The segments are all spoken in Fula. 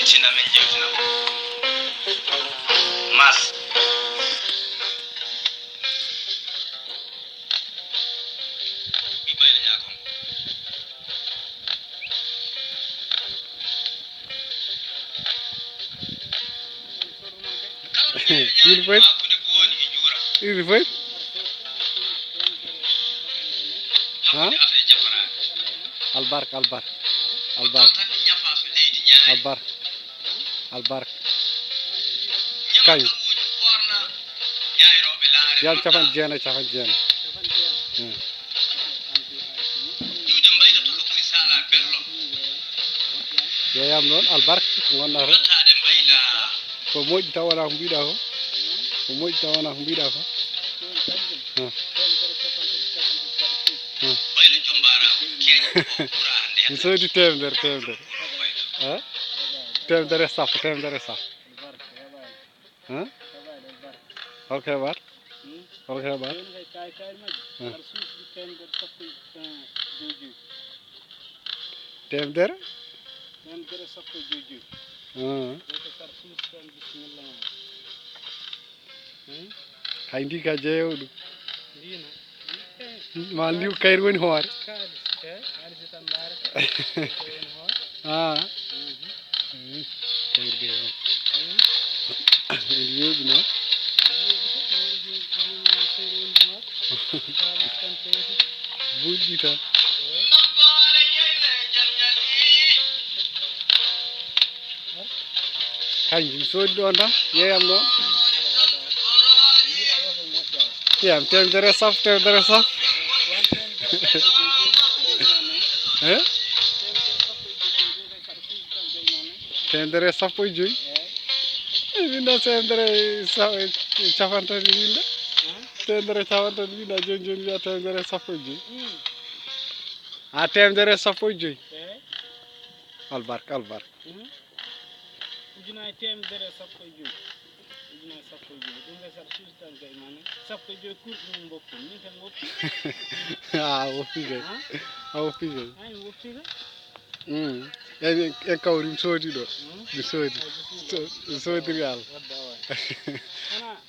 China min jewtina mas bi bayna ñakom Il faut il faut ha albark albark albark albark albark kañ yan capan jeena yeyam noon albark ko gonɗa to ko moƴƴi taw wona ko mbiɗa ko ko moƴƴi taw wona ko mbiɗa ko mi soodi temedere ha temedere e sappo ha holko heɓata holko heɓata temedere hay ndi ka jeeyowo ɗum ma liw kayri woni hoore kayri de ene weeɓi noon buuɗi ɗi tan kanjum soodi ɗon tan yeyam noon iyam temedere e sappo temedere e sappo e joyyi min ɗo temedere capantati winda temedere capantati winda joni wiya temedere e sappo e joyyi ha temedere e sappo e joyyi albarka ujunnaje temedere e sappo e joyyi ɗum kay saɗa sustan kay mane sappo e joyyi kurɗi mum goppu min tan goppi woppi kay a woppi kay mi woppi kay en kawri mi soodi ɗo mi soodiri Allah wadde wona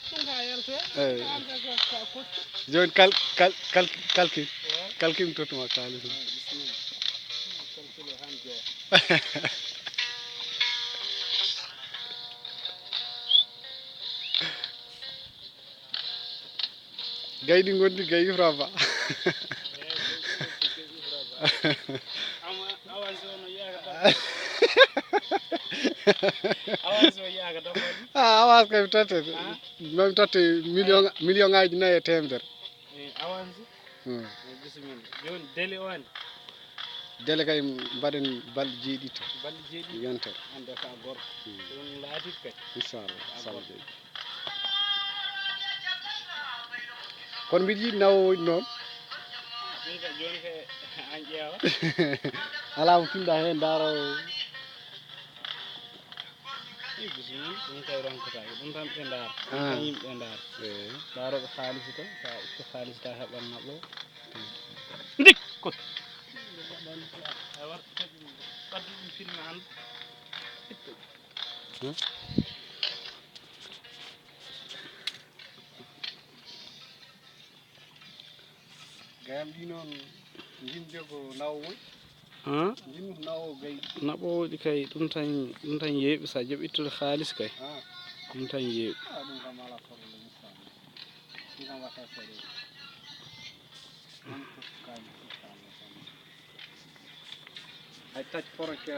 ɗum ka yalto eyyi an ka fotti joni kalkin mi tottuma kalis bisimilla calcule han jeeya gay ɗi gondi gay Ibra Ba avance o no yeyaka avance o yeyaka dafoɗi avance kay mi tottete mami totte million ngaji 4 e temedere avance bisimilla joni délai o ande délai kay mbaɗen balɗe jeeɗiɗi yontere ande ka gorko ɗum laati kay inchallah sala jeeɗi kono mbiɗa yiiɗi nawoji noon ɗum ka joni kay an ƴeewa ala mo pinɗa hen daaro bisimilla ɗum kay ronkotaki ɗum tan ɓe daara ɗum tan yimɓe daara daaroɓe haalisi tan sa itta haalisi ta heɓan naɓo dikko a warta ɓaddu ɗum filme hande itta gayam ɗi noon jimde ko nawowoy jinmi ko nawowo gayi naɓowoɗi kay ɗum tan yeeɓi sa jooɓi ittude haalis kay ɗum tan yeeɓi ɗum kam ala probléme inchallah ɗum kam watta seeɗa man fof kañum inchallah hay tacci frontiére